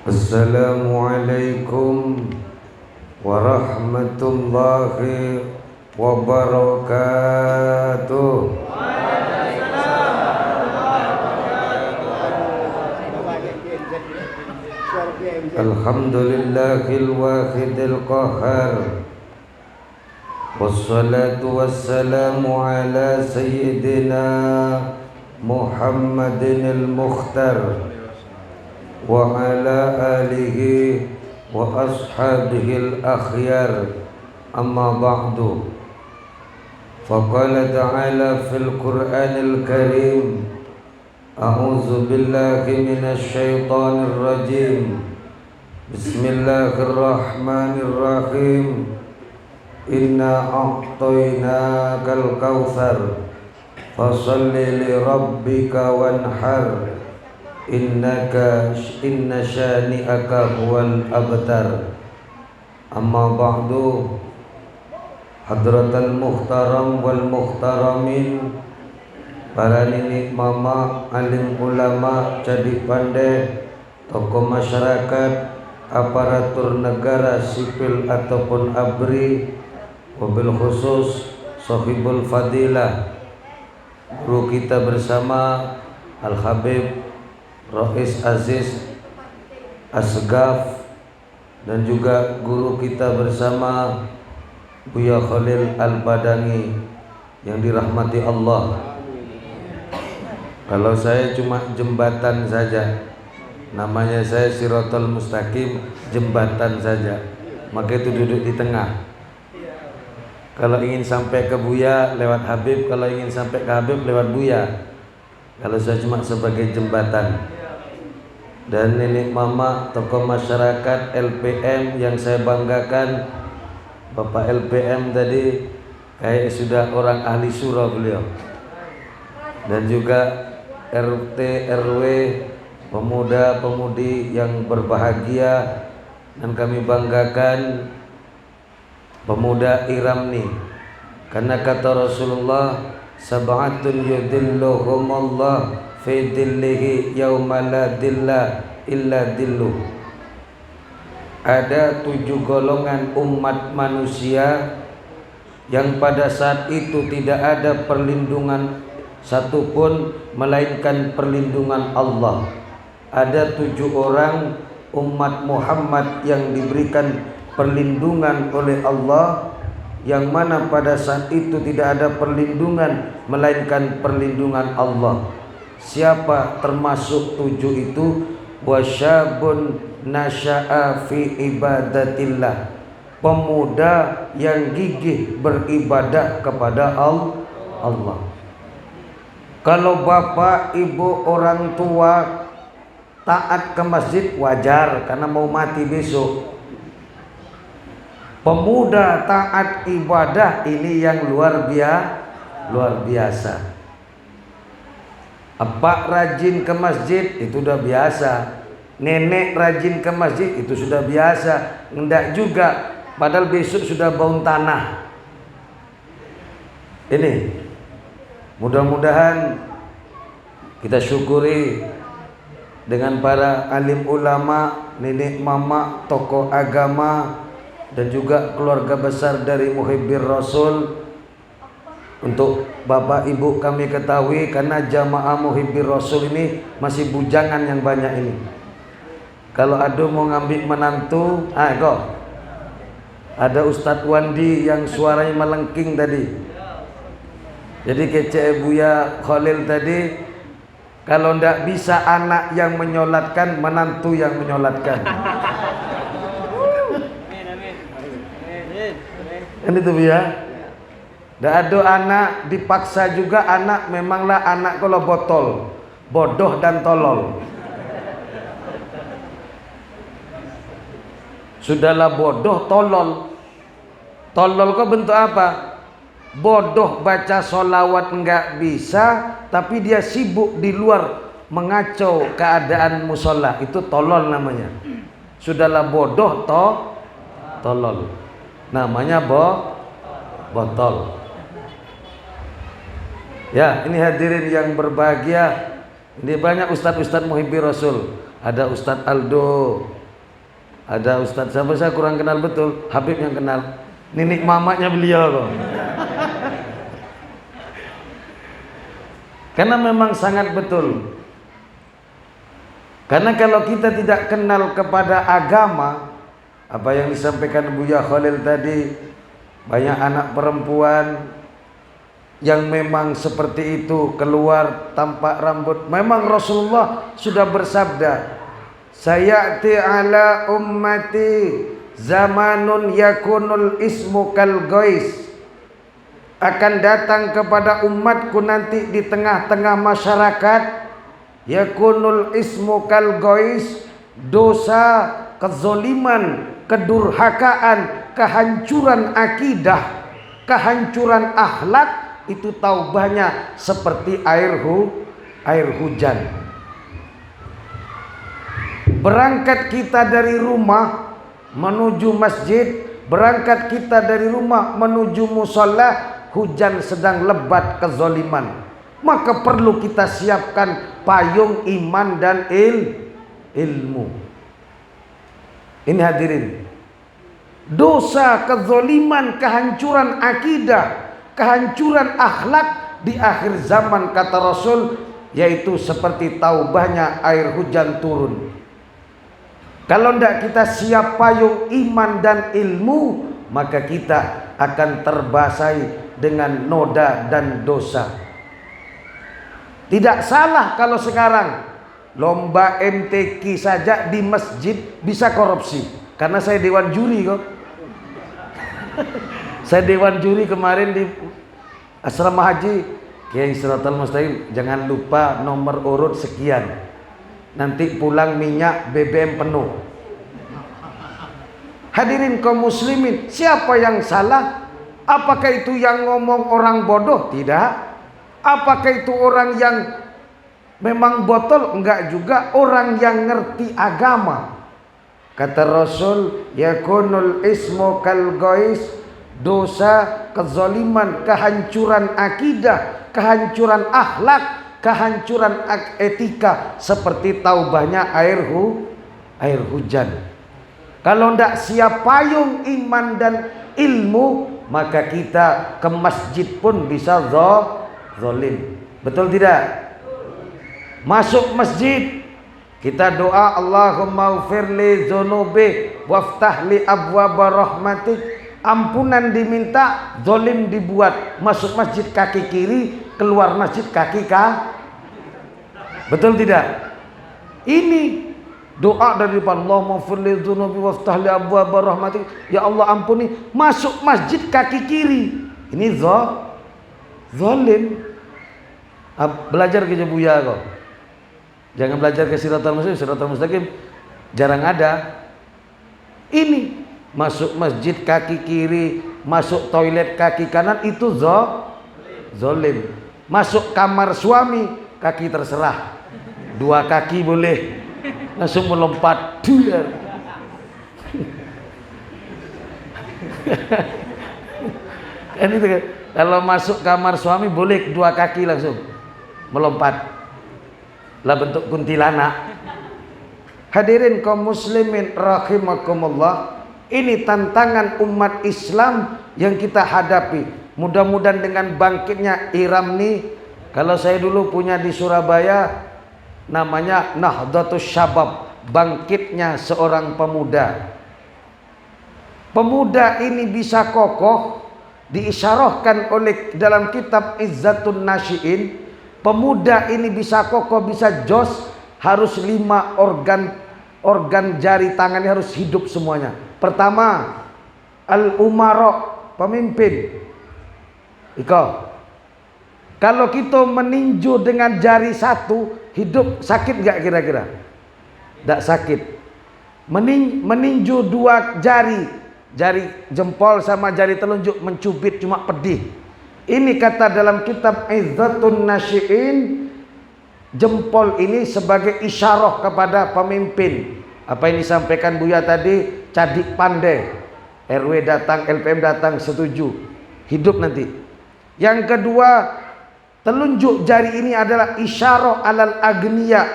Assalamualaikum warahmatullahi wabarakatuh. Alhamdulillahil wahidil qahhar. Wassalatu wassalamu ala sayyidina Muhammadinil Mukhtar wa ala alihi wa ashabihil akhyar. Amma ba'du. Faqala ta'ala fil Qur'anil Karim, a'udzu billahi minasy syaithanir rajim. Bismillahirrahmanirrahim. Inna a'tainakal kautsar fasholli li rabbika wanhar inna syani'aka huwal abtar. Amma ba'du. Hadratal muhtaram wal muhtaramin, para nenek mama, alim ulama, cadik pandai, tokoh masyarakat, aparatur negara sipil ataupun ABRI, wabil khusus sahibul fadilah, guru kita bersama Al-Habib Rais Aziz Asgaf, dan juga guru kita bersama Buya Khalil Al-Badani yang dirahmati Allah. Kalau saya cuma jembatan saja, namanya saya Siratal Mustaqim, jembatan saja, maka itu duduk di tengah. Kalau ingin sampai ke Buya lewat Habib, kalau ingin sampai ke Habib lewat Buya. Kalau saya cuma sebagai jembatan. Dan nenek mama, tokoh masyarakat, LPM yang saya banggakan, Bapak LPM tadi kayak sudah orang ahli surah beliau. Dan juga RT, RW, pemuda-pemudi yang berbahagia, dan kami banggakan pemuda Iramni, karena kata Rasulullah, sab'atun yudilluhumullah fi dhillihi yauma la dhilla illa dhilluh. Ada 7 golongan umat manusia yang pada saat itu tidak ada perlindungan satupun melainkan perlindungan Allah. Ada 7 orang umat Muhammad yang diberikan perlindungan oleh Allah, yang mana pada saat itu tidak ada perlindungan melainkan perlindungan Allah. Siapa termasuk 7 itu? Wasyabun nasya'a fi ibadatillah, pemuda yang gigih beribadah kepada Allah. Kalau bapak, ibu, orang tua taat ke masjid wajar karena mau mati besok. Pemuda taat ibadah ini yang luar biasa. Apa rajin ke masjid itu sudah biasa. Nenek rajin ke masjid itu sudah biasa. Enggak juga, padahal besok sudah bau tanah. Ini mudah-mudahan kita syukuri dengan para alim ulama, nenek mama, tokoh agama, dan juga keluarga besar dari Muhibbir Rasul. Untuk bapak ibu kami ketahui, karena jamaah Muhibbir Rasul ini masih bujangan yang banyak ini. Kalau ada mau ngambil menantu, kok ada Ustadz Wandi yang suaranya melengking tadi. Jadi kece Buya Khalil tadi, kalau ndak bisa anak yang menyolatkan, menantu yang menyolatkan. Kan itu Buya. Ndak ada anak dipaksa juga, anak memanglah anak kalau botol, bodoh dan tolol. Sudahlah bodoh, tolol. Tolol kok bentuk apa? Bodoh baca solawat enggak bisa, tapi dia sibuk di luar mengacau keadaan musola, itu tolol namanya. Sudahlah bodoh, tolol. Namanya botol. Ya, ini hadirin yang berbahagia. Ini banyak ustadz-ustadz Muhibbir Rasul. ada Ustadz Aldo, ada Ustadz siapa saya kurang kenal betul, Habib yang kenal, nenek mamanya beliau kok. Karena memang sangat betul. Karena kalau kita tidak kenal kepada agama, apa yang disampaikan Buya Khalil tadi, banyak anak perempuan yang memang seperti itu, keluar tampak rambut. Memang Rasulullah sudah bersabda, sayati ala ummati zamanun yakunul ismu kal gois. Akan datang kepada umatku nanti di tengah-tengah masyarakat, yakunul ismu kal gois, dosa, kezoliman, kedurhakaan, kehancuran akidah, kehancuran akhlak, itu taubahnya seperti air hujan. Berangkat kita dari rumah menuju masjid, berangkat kita dari rumah menuju musola, hujan sedang lebat kezoliman, maka perlu kita siapkan payung iman dan ilmu. Ini hadirin, dosa, kezoliman, kehancuran akidah, kehancuran akhlak di akhir zaman kata Rasul, yaitu seperti taubahnya air hujan turun. Kalau tidak kita siap payung iman dan ilmu, maka kita akan terbasahi dengan noda dan dosa. Tidak salah kalau sekarang lomba MTQ saja di masjid bisa korupsi. Karena saya dewan juri kok. Saya dewan juri kemarin di asrama haji Kiai Siratal Mustaqim, jangan lupa nomor urut sekian, nanti pulang minyak BBM penuh. Hadirin kaum muslimin, siapa yang salah? Apakah itu yang ngomong orang bodoh? Tidak. Apakah itu orang yang memang botol? Enggak juga. Orang yang ngerti agama. Kata Rasul, yakunul ismu kal gois, dosa, kezaliman, kehancuran akidah, kehancuran akhlak, kehancuran etika seperti taubahnya air hujan. Kalau tidak siap payung iman dan ilmu, maka kita ke masjid pun bisa zalim. Betul tidak? Masuk masjid kita doa, Allahumma ufirli dzunubi waftahli abwaba rahmatik. Ampunan diminta, zalim dibuat. Masuk masjid kaki kiri, keluar masjid kaki kanan. Betul tidak? Ini doa dari Allahumma ufirli dzunubi waftahli abwaba rahmatik. Ya Allah ampuni, masuk masjid kaki kiri. Ini zalim. Belajar ke Buya kok. Jangan belajar ke Siratal Mustaqim jarang ada. Ini masuk masjid kaki kiri, masuk toilet kaki kanan, itu zalim. Masuk kamar suami kaki terserah, 2 kaki boleh, langsung melompat. Kan itu kan? Kalau masuk kamar suami boleh 2 kaki langsung melompat, lah bentuk kuntilanak. Hadirin kaum muslimin rahimakumullah, ini tantangan umat Islam yang kita hadapi. Mudah-mudahan dengan bangkitnya Iram nih, kalau saya dulu punya di Surabaya namanya Nahdlatus Syabab, bangkitnya seorang pemuda. Pemuda ini bisa kokoh, diisyarahkan oleh dalam kitab Izzatun Nasyiin. Pemuda ini bisa kokoh, bisa jos, harus 5 organ jari tangannya harus hidup semuanya. Pertama, al-umara, pemimpin. Kalau kita meninju dengan jari 1 hidup, sakit nggak kira-kira? Tidak sakit. Meninju 2 jari jempol sama jari telunjuk mencubit cuma pedih. Ini kata dalam kitab Izzatun Nasyiin, jempol ini sebagai isyarah kepada pemimpin. Apa yang disampaikan Buya tadi, cadik pandai, RW datang, LPM datang, setuju, hidup nanti. Yang kedua, telunjuk jari ini adalah isyarah alal agniya,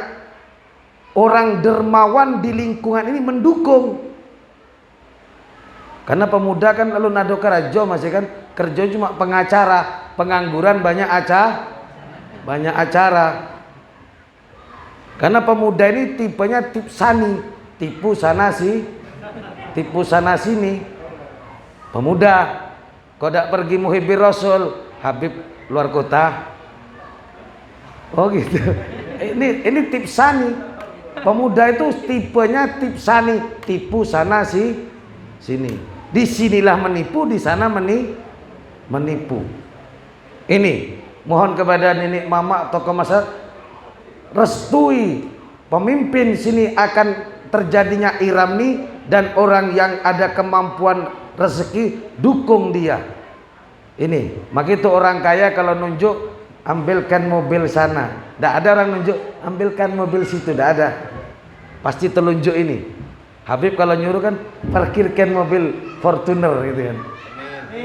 orang dermawan di lingkungan ini mendukung. Karena pemuda kan lalu nado kerajo masih kan kerja cuma pengacara, pengangguran banyak acara. Karena pemuda ini tipenya tip sani, tipu sana sini. Pemuda, kodak pergi muhibir Rasul, Habib luar kota. Oh gitu. Ini tip sani. Pemuda itu tipenya tip sani, tipu sana sini. Disinilah menipu, di sana menipu. Ini mohon kepada nenek mama tokoh masyarakat, restui pemimpin sini akan terjadinya iramni, dan orang yang ada kemampuan rezeki dukung dia. Ini maka itu orang kaya kalau nunjuk ambilkan mobil sana, tidak ada orang nunjuk ambilkan mobil situ, tidak ada, pasti telunjuk ini. Habib kalau nyuruh kan parkirkan mobil Fortuner gitu kan.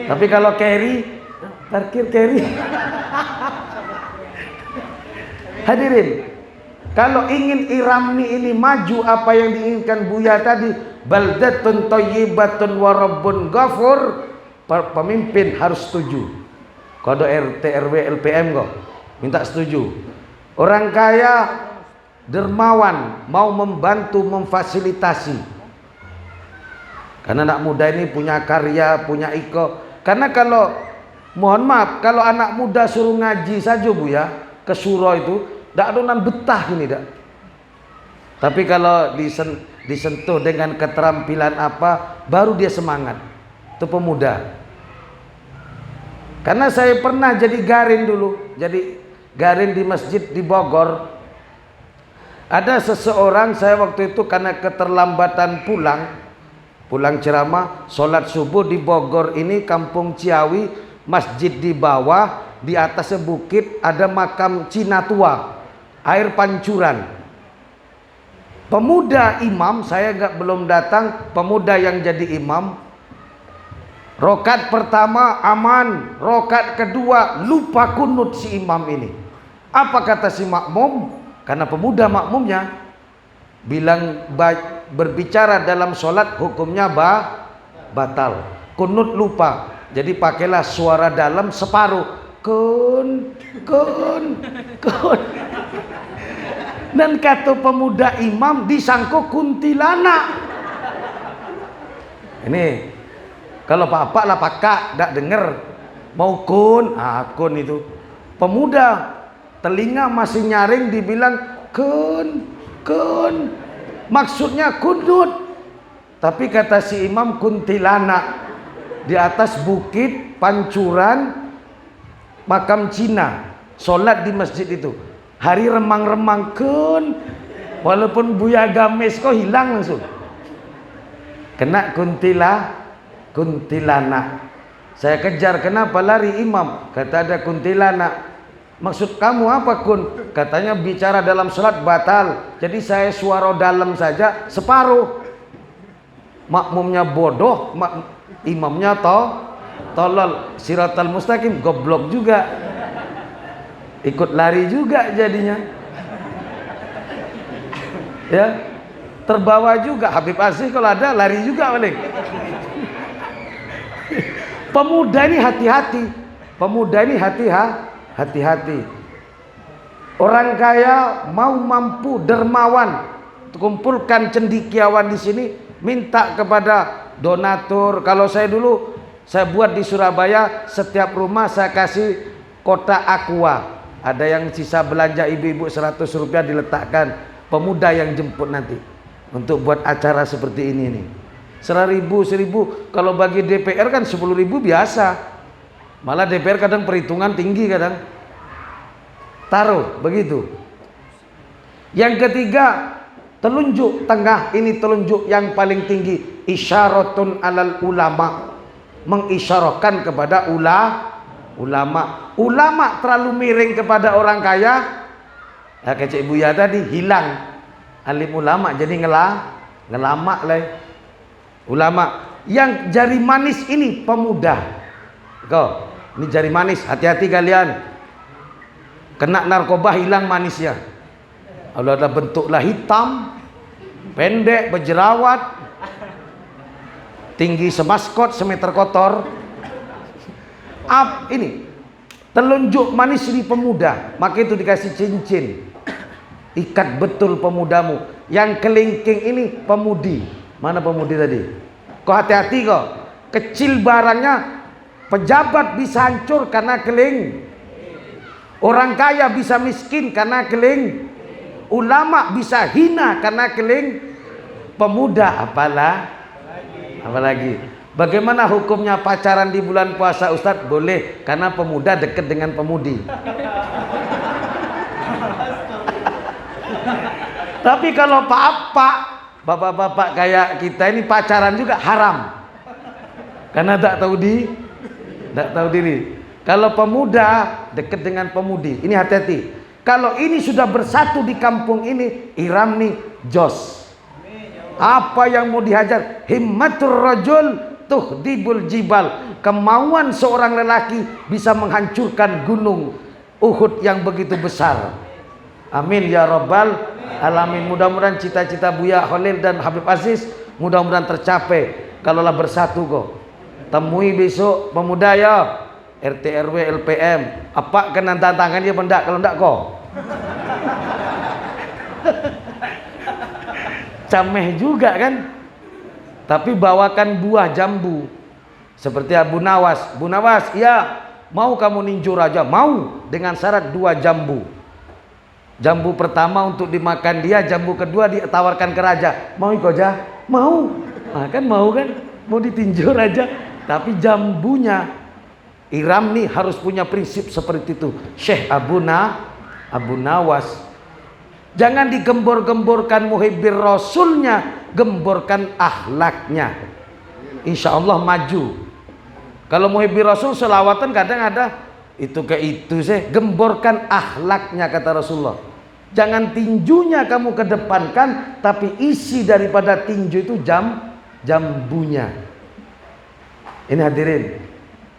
Tapi kalau carry, parkir carry. Hadirin, kalau ingin iramni ini maju apa yang diinginkan Buya tadi, baldatun thayyibatun wa rabbun ghafur, pemimpin harus setuju. Kode RT RW LPM kok minta setuju. Orang kaya dermawan mau membantu memfasilitasi. Karena anak muda ini punya karya, punya iko. Karena kalau mohon maaf, kalau anak muda suruh ngaji saja Bu ya, ke suro itu tidak adonan betah ini dak. Tapi kalau disentuh dengan keterampilan apa, baru dia semangat. Itu pemuda. Karena saya pernah jadi garin dulu, jadi garin di masjid di Bogor. Ada seseorang, saya waktu itu karena keterlambatan pulang ceramah, sholat subuh di Bogor ini kampung Ciawi, masjid di bawah, di atasnya bukit ada makam Cina tua, air pancuran. Pemuda imam, saya belum datang, pemuda yang jadi imam. Rokat pertama aman, rokat kedua lupa kunut si imam ini. Apa kata si makmum? Karena pemuda makmumnya bilang berbicara dalam sholat hukumnya batal. Kunut lupa, jadi pakailah suara dalam separuh. Kun. Dan kata pemuda imam disangka kuntilanak. Ini kalau bapak lah pakak tidak dengar mau kun itu. Pemuda telinga masih nyaring dibilang kun. Maksudnya kunut. Tapi kata si imam kuntilanak. Di atas bukit pancuran makam Cina. Sholat di masjid itu. Hari remang-remang kun. Walaupun Buya gamis kok hilang langsung. Kena kuntilanak. Saya kejar, kenapa lari imam? Kata ada kuntilanak. Maksud kamu apa kun? Katanya bicara dalam sholat batal. Jadi saya suara dalam saja separuh. Makmumnya bodoh, imamnya tolol. Siratal mustaqim goblok juga. Ikut lari juga jadinya. Ya, terbawa juga. Habib Asih kalau ada lari juga balik. Pemuda ini hati-hati. Pemuda ini hati-hati. Orang kaya mau mampu dermawan, kumpulkan cendikiawan di sini, minta kepada donatur. Kalau saya dulu saya buat di Surabaya, setiap rumah saya kasih kotak aqua. Ada yang sisa belanja ibu-ibu 100 rupiah diletakkan, pemuda yang jemput nanti untuk buat acara seperti ini nih. 1.000 kalau bagi DPR kan 10.000 biasa. Malah DPR kadang perhitungan tinggi kadang. Taruh begitu. Yang ketiga, telunjuk tengah, ini telunjuk yang paling tinggi, isyaratun alal ulama, mengisyarahkan kepada ulama. Ulama terlalu miring kepada orang kaya, ya kayak Cik Buya tadi hilang alim ulama, jadi ngelama lah. Ulama yang jari manis ini pemuda. Kau ini jari manis, hati-hati kalian. Kena narkoba hilang manisnya. Kalau ada bentuklah hitam, pendek, berjerawat, tinggi semaskot, semeter kotor. Ini telunjuk manis di pemuda, maka itu dikasih cincin. Ikat betul pemudamu. Yang kelingking ini pemudi. Mana pemudi tadi? Kau hati-hati kau. Kecil barangnya, pejabat bisa hancur karena keling. Orang kaya bisa miskin karena keling. Ulama bisa hina karena keling. Pemuda apalagi. Bagaimana hukumnya pacaran di bulan puasa, Ustadz? Boleh, karena pemuda dekat dengan pemudi. Tapi kalau bapak-bapak kayak kita ini pacaran juga haram. Karena tak tahu diri. Kalau pemuda dekat dengan pemudi, ini hati-hati. Kalau ini sudah bersatu di kampung ini, Iram nih jos. Apa yang mau dihajar? Himmatur rajul tuhdibul jibal. Kemauan seorang lelaki bisa menghancurkan gunung Uhud yang begitu besar. Amin ya rabbal alamin. Mudah-mudahan cita-cita Buya Khalil dan Habib Aziz mudah-mudahan tercapai. Kalaulah bersatu kok. Temui besok pemuda ya, RT RW LPM. Apa kena tantangan dia pendak, kalau ndak kok. Cameh juga kan. Tapi bawakan buah jambu. Seperti Abu Nawas. Bu Nawas, ya, mau kamu ninju raja? Mau, dengan syarat 2 jambu. Jambu pertama untuk dimakan dia, jambu kedua ditawarkan ke raja. Mau ikut aja? Mau. Nah, kan mau kan? Mau ditinju raja. Tapi jambunya Iram nih harus punya prinsip seperti itu. Syekh Abu Nawas. Jangan digembor-gemborkan muhibbir rasulnya, gemborkan akhlaknya. Insya Allah maju. Kalau muhibbir rasul selawatan kadang ada itu ke itu sih, gemborkan akhlaknya kata Rasulullah. Jangan tinjunya kamu kedepankan, tapi isi daripada tinju itu jambunya. Ini hadirin,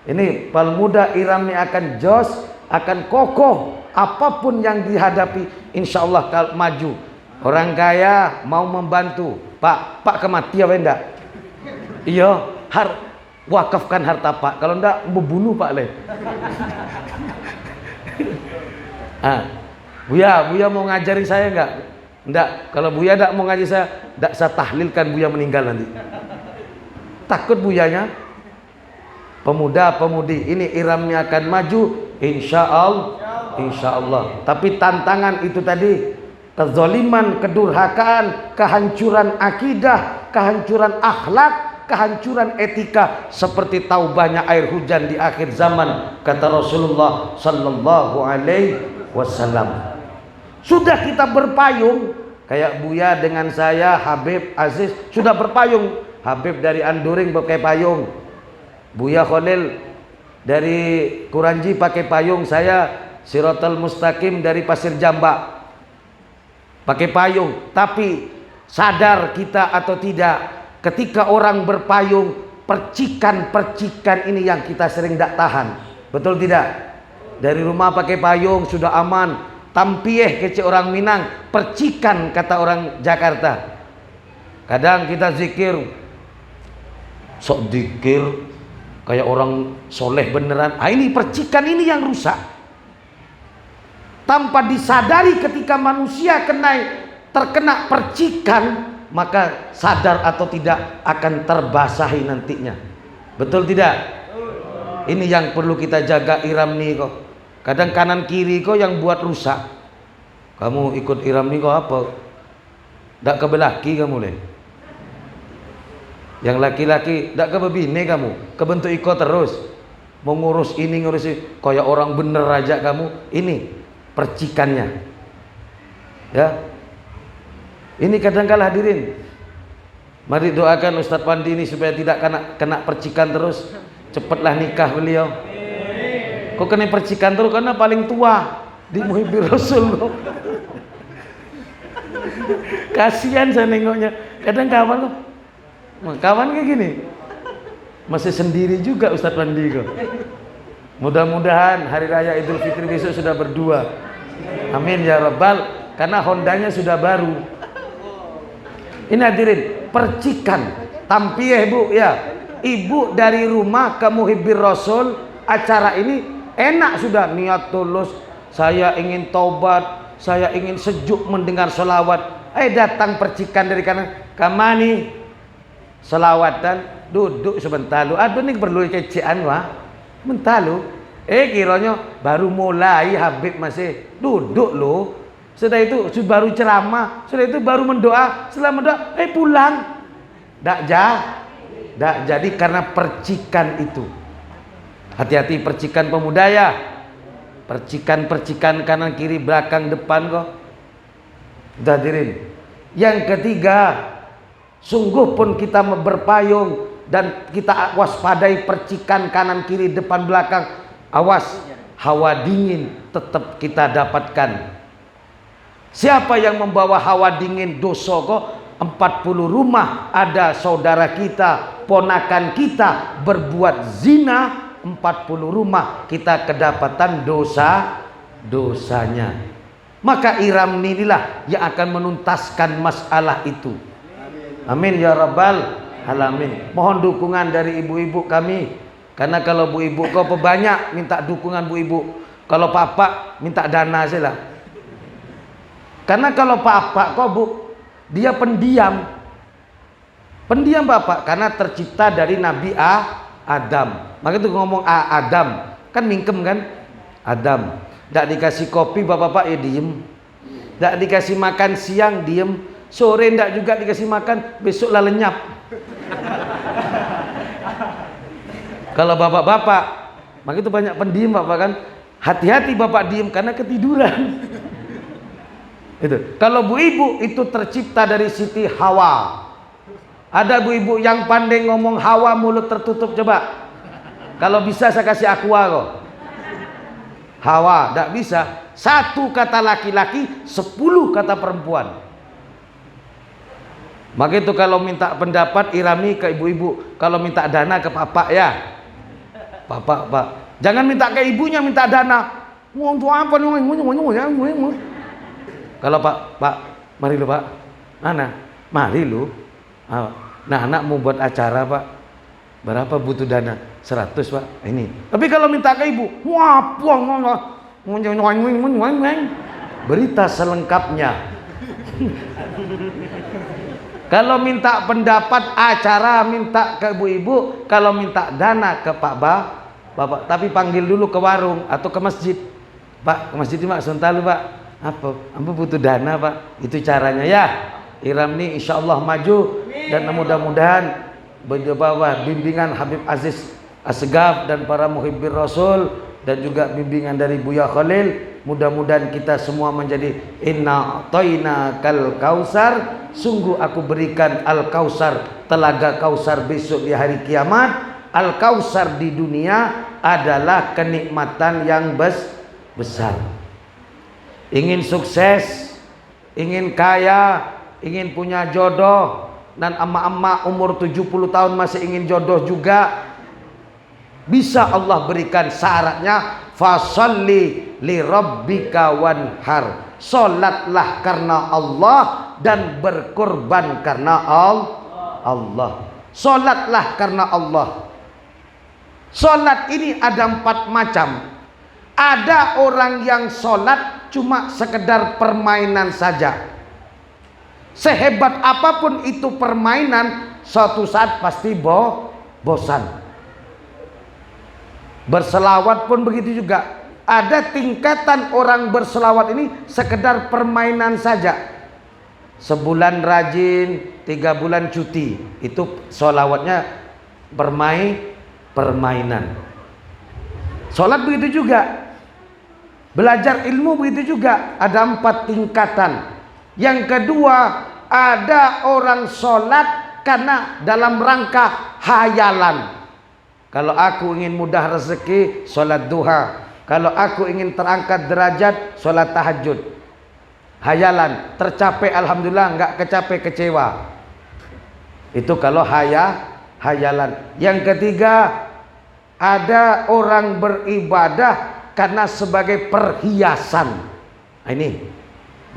ini Palmuda Iram ini akan jos, akan kokoh. Apapun yang dihadapi, insya Allah kalau maju. Orang kaya mau membantu, Pak kematian enggak? Iya, wakafkan harta Pak. Kalau enggak, membunuh Pak le. Buya mau ngajari saya enggak? Enggak. Kalau Buya enggak mau ngaji saya, enggak saya tahlilkan Buya meninggal nanti. Takut Buyanya. Pemuda-pemudi ini Iramnya akan maju, insya Allah. Tapi tantangan itu tadi, kezaliman, kedurhakaan, kehancuran akidah, kehancuran akhlak, kehancuran etika, seperti taubahnya air hujan di akhir zaman, kata Rasulullah sallallahu alaihi wasallam. Sudah kita berpayung, kayak Buya dengan saya, Habib Aziz sudah berpayung. Habib dari Anduring pakai payung, Buya Khalil dari Kuranji pakai payung, saya Siratal Mustaqim dari Pasir Jambak pakai payung. Tapi sadar kita atau tidak, ketika orang berpayung, percikan-percikan ini yang kita sering tidak tahan. Betul tidak? Dari rumah pakai payung sudah aman, tampieh kece orang Minang, percikan kata orang Jakarta. Kadang kita zikir, sok zikir kayak orang soleh beneran. Ini percikan ini yang rusak. Tanpa disadari ketika manusia terkena percikan, maka sadar atau tidak akan terbasahi nantinya. Betul tidak? Ini yang perlu kita jaga Iram nih kok. Kadang kanan kiri kok yang buat rusak. Kamu ikut Iram nih kok apa? Ndak kebelaki kamu le. Yang laki-laki ndak kebebine kamu, kebentuk ikut terus. Mau ngurus ini ngurus ini, kayak orang bener aja kamu. Ini percikannya, ya. Ini kadang-kala hadirin, mari doakan Ustadz Pandi ini supaya tidak kena percikan terus. Cepatlah nikah beliau. Kok kena percikan terus? Karena paling tua di Muhibbir Rasul. Kasihan saya nengoknya. Kadang kawan kayak gini, masih sendiri juga Ustadz Pandi kok. Mudah-mudahan hari raya Idul Fitri besok sudah berdua. Amin ya rabbal karena Hondanya sudah baru. Ini hadirin, percikan tampiyah Bu ya. Ibu dari rumah ke Muhibbir Rasul, acara ini enak sudah, niat tulus, saya ingin taubat, saya ingin sejuk mendengar selawat. Datang percikan dari kanan, kamani selawatan, duduk sebentar lu. Aduh ini perlu kecean wah, bentar lu. Kiranya baru mulai Habib masih duduk lu. Setelah itu baru ceramah, setelah itu baru mendoa, setelah mendoa pulang. Tidak jadi karena percikan itu. Hati-hati percikan pemuda ya. Percikan kanan kiri belakang depan kok. Hadirin. Yang ketiga, sungguh pun kita berpayung dan kita waspadai percikan kanan kiri depan belakang. Awas, hawa dingin tetap kita dapatkan. Siapa yang membawa hawa dingin dosa kok? 40 rumah ada saudara kita, ponakan kita berbuat zina, 40 rumah kita kedapatan dosanya. Maka Iram inilah yang akan menuntaskan masalah itu. Amin ya rabbal alamin. Mohon dukungan dari ibu-ibu kami. Karena kalau bu ibu kau pebanyak minta dukungan bu ibu. Kalau papa minta dana saja lah. Karena kalau papa kau bu, dia pendiam. Pendiam bapak karena tercipta dari Nabi Adam. Maka itu ngomong Adam, kan mingkem kan? Adam. Tidak dikasih kopi bapak-bapak ya diem. Tidak dikasih makan siang diem. Sore tidak juga dikasih makan, besoklah lenyap. Kalau bapak-bapak, maka itu banyak pendiam bapak kan. Hati-hati bapak diem karena ketiduran. Itu. Kalau bu ibu itu tercipta dari Siti Hawa. Ada bu ibu yang pandai ngomong Hawa mulut tertutup coba. Kalau bisa saya kasih aqua kok. Hawa, tidak bisa. Satu kata laki-laki, 10 kata perempuan. Maka itu kalau minta pendapat Irami ke ibu-ibu, kalau minta dana ke papa ya. Papa, pak. Jangan minta ke ibunya minta dana. Untuk apa nih? Kalau pak, mari lu pak. Mana? Mari lu. Nah, anak mau buat acara pak. Berapa butuh dana? 100 pak. Ini. Tapi kalau minta ke ibu, wah, berita selengkapnya. Kalau minta pendapat acara minta ke ibu-ibu, kalau minta dana ke bapak, tapi panggil dulu ke warung atau ke masjid. Pak, ke masjid ini pak, sebentar lu pak. Apa butuh dana pak? Itu caranya ya. Iram ini insya Allah maju dan mudah-mudahan bawah bimbingan Habib Aziz Asgaf dan para muhibbir Rasul dan juga bimbingan dari Buya Khalil, mudah-mudahan kita semua menjadi inna a'tayna kal kausar, sungguh aku berikan al kausar, telaga kausar besok di hari kiamat. Al kausar di dunia adalah kenikmatan yang besar. Ingin sukses, ingin kaya, ingin punya jodoh, dan emak-emak umur 70 tahun masih ingin jodoh juga, bisa Allah berikan syaratnya. Fasalli li rabbika wanhar, salatlah karena Allah dan berkorban karena Allah. Salatlah karena Allah. Salat ini ada 4 macam. Ada orang yang salat cuma sekedar permainan saja. Sehebat apapun itu permainan, suatu saat pasti bosan. Berselawat pun begitu juga. Ada tingkatan orang berselawat ini sekedar permainan saja. Sebulan rajin, 3 bulan cuti. Itu selawatnya permainan. Sholat begitu juga. Belajar ilmu begitu juga. Ada 4 tingkatan. Yang kedua, ada orang sholat karena dalam rangka hayalan. Kalau aku ingin mudah rezeki, sholat duha. Kalau aku ingin terangkat derajat, sholat tahajud. Hayalan, tercapai alhamdulillah, enggak kecapai kecewa. Itu kalau hayalan. Yang ketiga, ada orang beribadah karena sebagai perhiasan. Nah, ini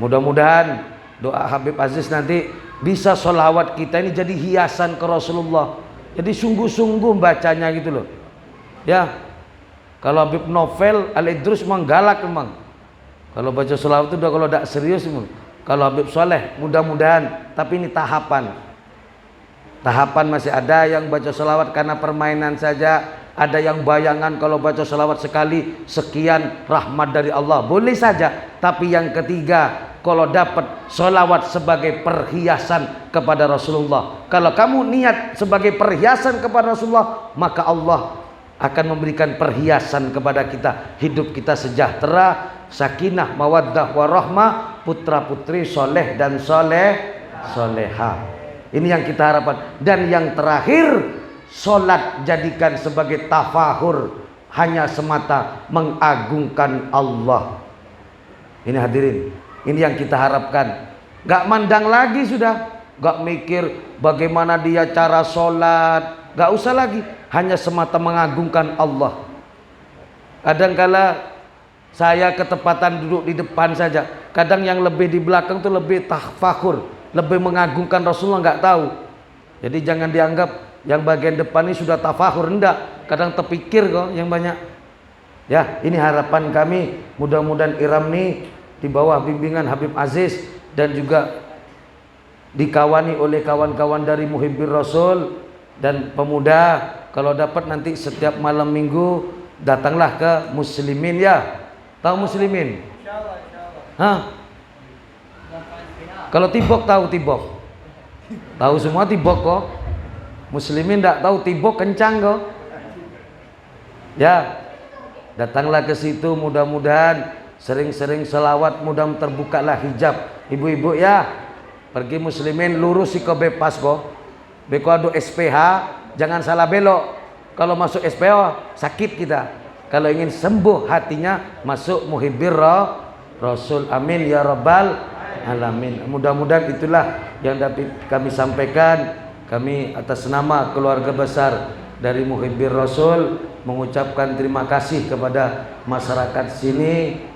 Mudah-mudahan doa Habib Aziz nanti bisa sholawat kita ini jadi hiasan ke Rasulullah. Jadi sungguh-sungguh bacanya gitu loh. Ya, kalau Habib Novel Al-Idrus memang galak memang. Kalau baca sholawat itu udah, kalau tidak serius memang. Kalau Habib Soleh mudah-mudahan, tapi ini tahapan. Tahapan masih ada yang baca sholawat karena permainan saja. Ada yang bayangan kalau baca sholawat sekali sekian rahmat dari Allah, boleh saja. Tapi yang ketiga, kalau dapat sholawat sebagai perhiasan kepada Rasulullah. Kalau kamu niat sebagai perhiasan kepada Rasulullah, maka Allah akan memberikan perhiasan kepada kita. Hidup kita sejahtera, sakinah, mawaddah, warahmah, putra putri soleh dan soleha. Ini yang kita harapkan. Dan yang terakhir, solat jadikan sebagai tafahur, hanya semata mengagungkan Allah. Ini hadirin, ini yang kita harapkan. Gak mandang lagi sudah, gak mikir bagaimana dia cara solat, gak usah lagi, hanya semata mengagungkan Allah. Kadangkala saya ketepatan duduk di depan saja, kadang yang lebih di belakang tuh lebih tafahur, lebih mengagungkan Rasulullah, nggak tahu. Jadi jangan dianggap yang bagian depan ini sudah tafahur, enggak, kadang terpikir kok yang banyak. Ya, ini harapan kami, mudah-mudahan Iram ini di bawah bimbingan Habib Aziz dan juga dikawani oleh kawan-kawan dari Muhibbir Rasul dan pemuda. Kalau dapat nanti setiap malam minggu datanglah ke Muslimin ya. Tahu Muslimin? Hah? Kalau Tibok tahu Tibok? Tahu semua Tibok kok. Muslimin tidak tahu Tibok kencang kok. Ya, datanglah ke situ, mudah-mudahan sering-sering selawat, mudah terbukalah hijab. Ibu-ibu ya, pergi Muslimin lurus si ke bebas kok. Beko ado SPH, jangan salah belok. Kalau masuk SPH sakit kita. Kalau ingin sembuh hatinya, masuk Muhibbir Rasul. Amin ya rabbal alamin. Mudah-mudahan itulah yang dapat kami sampaikan. Kami atas nama keluarga besar dari Muhibbir Rasul mengucapkan terima kasih kepada masyarakat sini.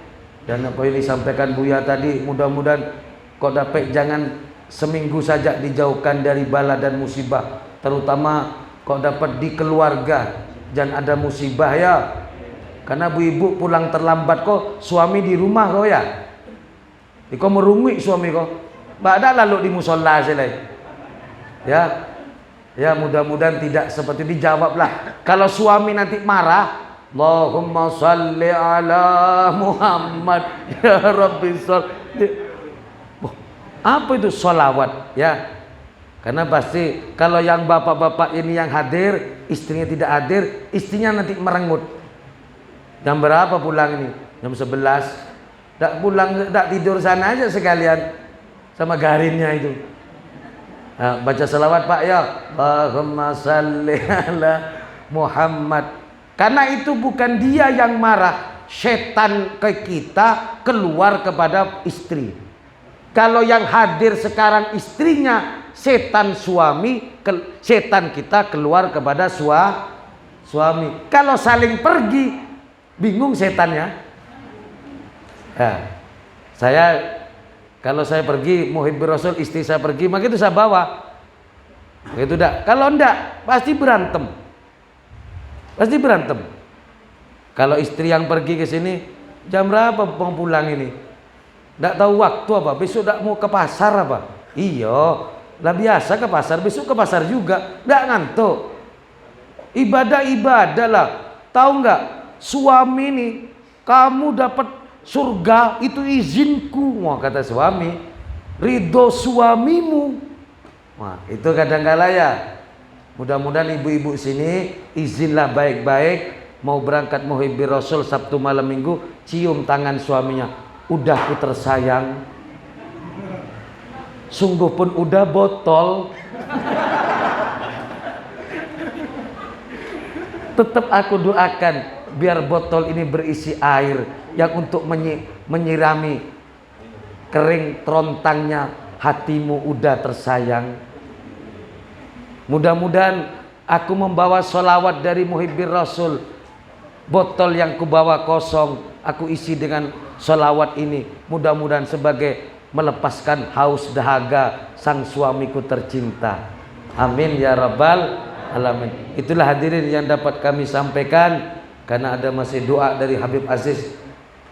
Dan apa yang disampaikan Buya tadi, mudah-mudahan kau dapat jangan seminggu saja dijauhkan dari bala dan musibah, terutama kau dapat di keluarga jangan ada musibah ya. Karena bu ibu pulang terlambat kok, suami di rumah kok ya. Kau merungui suami kok. Mbak ada lalu di musola selai. Ya, ya mudah-mudahan tidak seperti dijawablah. Kalau suami nanti marah, Allahumma salli ala Muhammad ya Rabbi salli. Apa itu sholawat ya? Karena pasti kalau yang bapak-bapak ini yang hadir, istrinya tidak hadir, istrinya nanti merengut. Jam berapa pulang ini? Jam 11. Tak pulang, tak tidur sana aja sekalian sama garinnya itu. Nah, baca salawat Pak ya. Allahumma salli ala Muhammad. Karena itu bukan dia yang marah, setan ke kita keluar kepada istri. Kalau yang hadir sekarang istrinya, setan suami, setan kita keluar kepada suami. Kalau saling pergi, bingung setannya. Nah, kalau saya pergi Muhibbir Rasul, istri saya pergi, maka itu saya bawa. Begitu dak. Kalau enggak, pasti berantem. Pasti berantem. Kalau istri yang pergi ke sini, jam berapa mau pulang ini? Enggak tahu waktu apa, besok enggak mau ke pasar apa? Iya, lah biasa ke pasar, besok ke pasar juga, enggak ngantuk. Ibadah lah. Tahu enggak? Suami ini, kamu dapat surga itu izinku. Wah, kata suami, ridho suamimu. Wah, itu kadang-kala ya. Mudah-mudahan ibu-ibu sini izinlah baik-baik mau berangkat Muhibbir Rasul Sabtu malam minggu, cium tangan suaminya. Udah ku tersayang. Sungguh pun udah botol. Tetap aku doakan biar botol ini berisi air yang untuk menyirami kering terontangnya hatimu udah tersayang. Mudah-mudahan aku membawa sholawat dari Muhibbir Rasul. Botol yang kubawa kosong, aku isi dengan sholawat ini. Mudah-mudahan sebagai melepaskan haus dahaga sang suamiku tercinta. Amin ya rabbal alamin. Itulah hadirin yang dapat kami sampaikan, karena ada masih doa dari Habib Aziz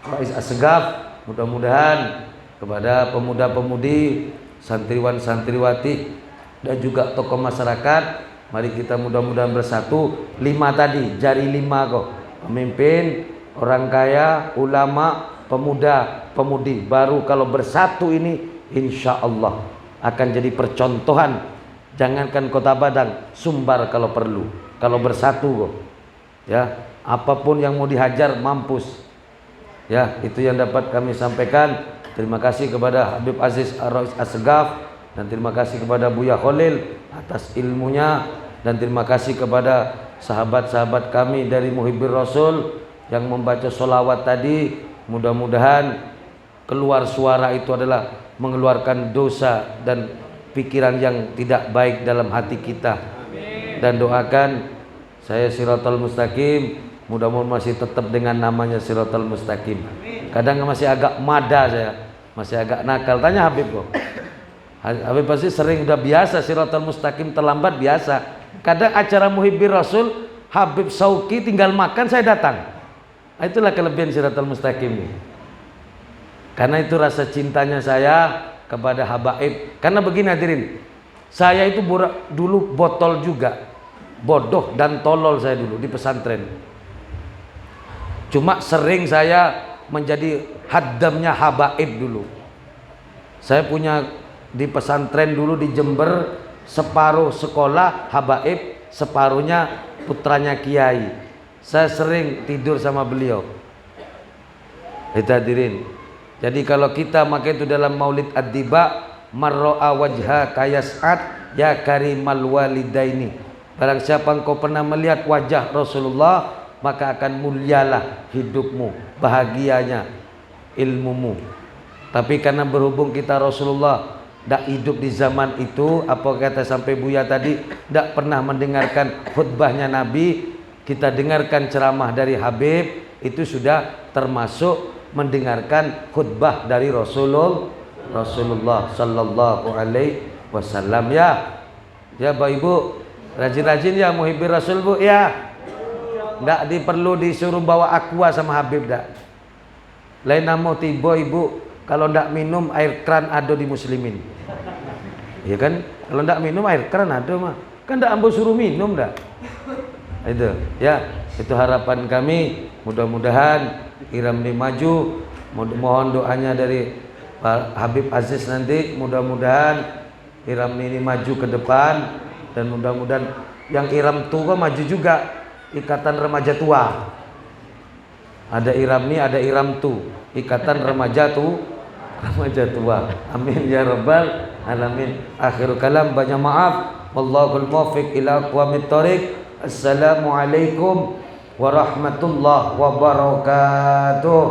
Rais Assegaf. Mudah-mudahan kepada pemuda-pemudi, santriwan-santriwati dan juga tokoh masyarakat, mari kita mudah-mudahan bersatu. 5 tadi, jari 5 kok. Pemimpin, orang kaya, ulama, pemuda, pemudi. Baru kalau bersatu ini insya Allah akan jadi percontohan. Jangankan Kota Padang, Sumbar kalau perlu. Kalau bersatu kok. Ya, apapun yang mau dihajar mampus. Ya, itu yang dapat kami sampaikan. Terima kasih kepada Habib Aziz Rais Assegaf, dan terima kasih kepada Buya Khalil atas ilmunya, dan terima kasih kepada sahabat-sahabat kami dari Muhibbir Rasul yang membaca sholawat tadi. Mudah-mudahan keluar suara itu adalah mengeluarkan dosa dan pikiran yang tidak baik dalam hati kita. Dan doakan saya Siratal Mustaqim, mudah-mudahan masih tetap dengan namanya Siratal Mustaqim. Kadang masih agak mada saya, masih agak nakal. Tanya Habib kok. Habib pasti sering, udah biasa Siratal Mustaqim terlambat biasa. Kadang acara Muhibbir Rasul, Habib Sauki tinggal makan saya datang. Itulah kelebihan Siratal Mustaqim ini. Karena itu rasa cintanya saya kepada habaib. Karena begini hadirin, saya itu dulu botol juga, bodoh dan tolol saya dulu di pesantren. Cuma sering saya menjadi haddamnya habaib dulu. Saya punya di pesantren dulu di Jember, separuh sekolah habaib, separuhnya putranya kiai. Saya sering tidur sama beliau. Itu hadirin. Jadi kalau kita maka itu dalam Maulid Ad-Diba, marro'a wajha kayas'ad ya karimal walidaini. Barang siapa engkau pernah melihat wajah Rasulullah, maka akan mulyalah hidupmu, bahagianya ilmumu. Tapi karena berhubung kita Rasulullah tidak hidup di zaman itu, apa kata sampai Buya tadi, tidak pernah mendengarkan khutbahnya Nabi, kita dengarkan ceramah dari Habib, itu sudah termasuk mendengarkan khutbah dari Rasulullah sallallahu alaihi wasallam. Ya Bapak Ibu, rajin-rajin ya Muhibbir Rasul Bu ya. Enggak perlu disuruh bawa aqua sama Habib dak. Lain namo tiba Ibu kalau ndak minum air kran ada di muslimin. Iya kan? Kalau ndak minum air kran ada mah. Kan ndak ambo suruh minum dak. Itu ya, itu harapan kami. Mudah-mudahan Iram ini maju. Mohon doanya dari Pak Habib Aziz nanti, mudah-mudahan Iram ini maju ke depan, dan mudah-mudahan yang Iram tua maju juga. Ikatan Remaja Tua. Ada Iram ini, ada Iram tu. Ikatan Remaja Tua. Amin ya rabbal alamin. Akhirul kalam, banyak maaf. Wallahul muwaffiq ila aqwamit thoriq. Assalamualaikum warahmatullahi wabarakatuh.